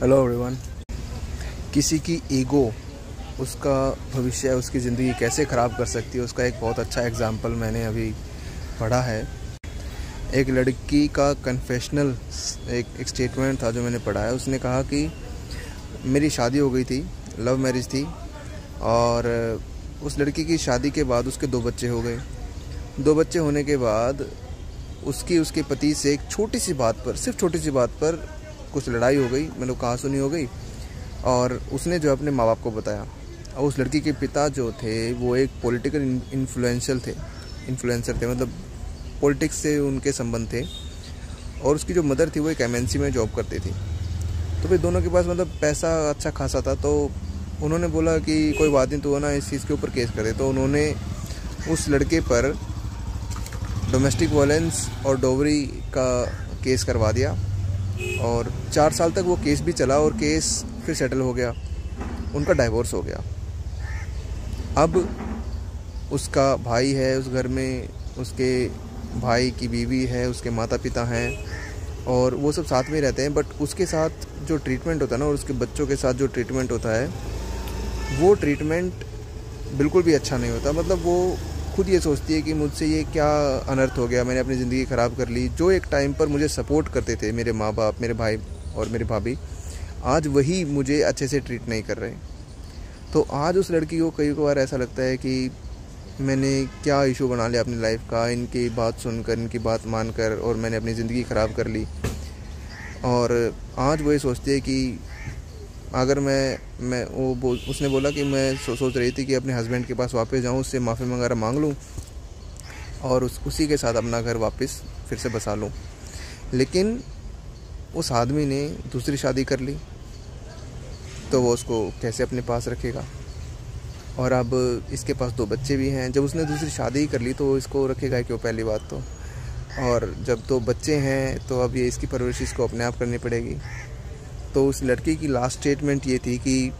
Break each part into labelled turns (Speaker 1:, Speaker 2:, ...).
Speaker 1: Hello everyone. किसी की ego उसका भविष्य, उसकी ज़िंदगी कैसे ख़राब कर सकती है, उसका एक बहुत अच्छा एग्जाम्पल मैंने अभी पढ़ा है। एक लड़की का कन्फेशनल एक स्टेटमेंट था जो मैंने पढ़ा है। उसने कहा कि मेरी शादी हो गई थी, लव मैरिज थी, और उस लड़की की शादी के बाद उसके 2 बच्चे हो गए। 2 बच्चे होने के बाद उसके पति से एक छोटी सी बात पर, सिर्फ छोटी सी बात पर कुछ लड़ाई हो गई, मतलब कहासुनी हो गई, और उसने जो अपने माँ बाप को बताया। और उस लड़की के पिता जो थे वो एक पॉलिटिकल इन्फ्लुएंसर थे, मतलब पॉलिटिक्स से उनके संबंध थे। और उसकी जो मदर थी वो एक एमएनसी में जॉब करती थी। तो फिर दोनों के पास मतलब पैसा अच्छा खासा था। तो उन्होंने बोला कि कोई बात नहीं, तो ना इस चीज़ के ऊपर केस करे। तो उन्होंने उस लड़के पर डोमेस्टिक वायलेंस और डॉवरी का केस करवा दिया, और 4 साल तक वो केस भी चला, और केस फिर सेटल हो गया, उनका डाइवोर्स हो गया। अब उसका भाई है उस घर में, उसके भाई की बीवी है, उसके माता पिता हैं, और वो सब साथ में रहते हैं। बट उसके साथ जो ट्रीटमेंट होता है ना, और उसके बच्चों के साथ जो ट्रीटमेंट होता है, वो ट्रीटमेंट बिल्कुल भी अच्छा नहीं होता। मतलब वो खुद ये सोचती है कि मुझसे ये क्या अनर्थ हो गया, मैंने अपनी ज़िंदगी ख़राब कर ली। जो एक टाइम पर मुझे सपोर्ट करते थे मेरे माँ बाप, मेरे भाई और मेरी भाभी, आज वही मुझे अच्छे से ट्रीट नहीं कर रहे। तो आज उस लड़की को कई बार ऐसा लगता है कि मैंने क्या इशू बना लिया अपनी लाइफ का, इनकी बात सुनकर, इनकी बात मानकर, और मैंने अपनी ज़िंदगी ख़राब कर ली। और आज वो ये सोचती है कि अगर उसने बोला कि मैं सोच रही थी कि अपने हस्बैंड के पास वापस जाऊं, उससे माफ़ी वगैरह मांग लूं, और उसी के साथ अपना घर वापस फिर से बसा लूं। लेकिन उस आदमी ने दूसरी शादी कर ली, तो वो उसको कैसे अपने पास रखेगा। और अब इसके पास 2 बच्चे भी हैं। जब उसने दूसरी शादी कर ली तो इसको रखेगा क्यों, पहली बात तो। और जब 2 बच्चे हैं तो अब ये इसकी परवरिश इसको अपने आप करनी पड़ेगी। तो उस लड़की की लास्ट स्टेटमेंट ये थी कि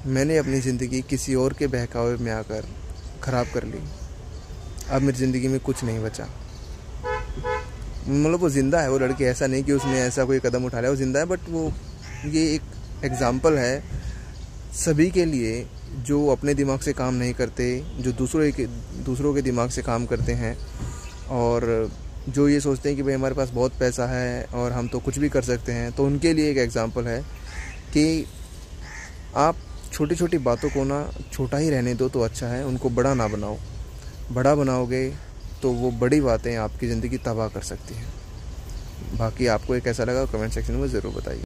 Speaker 1: मैंने अपनी ज़िंदगी किसी और के बहकावे में आकर ख़राब कर ली, अब मेरी ज़िंदगी में कुछ नहीं बचा। मतलब वो ज़िंदा है, वो लड़की, ऐसा नहीं कि उसने ऐसा कोई कदम उठा लिया, वो ज़िंदा है। बट वो ये एक एग्ज़ाम्पल है सभी के लिए जो अपने दिमाग से काम नहीं करते, जो दूसरों के दिमाग से काम करते हैं, और जो ये सोचते हैं कि भाई हमारे पास बहुत पैसा है और हम तो कुछ भी कर सकते हैं। तो उनके लिए एक एग्ज़ाम्पल है कि आप छोटी छोटी बातों को ना छोटा ही रहने दो तो अच्छा है, उनको बड़ा ना बनाओ। बड़ा बनाओगे तो वो बड़ी बातें आपकी ज़िंदगी तबाह कर सकती हैं। बाकी आपको ये कैसा लगा कमेंट सेक्शन में ज़रूर बताइए।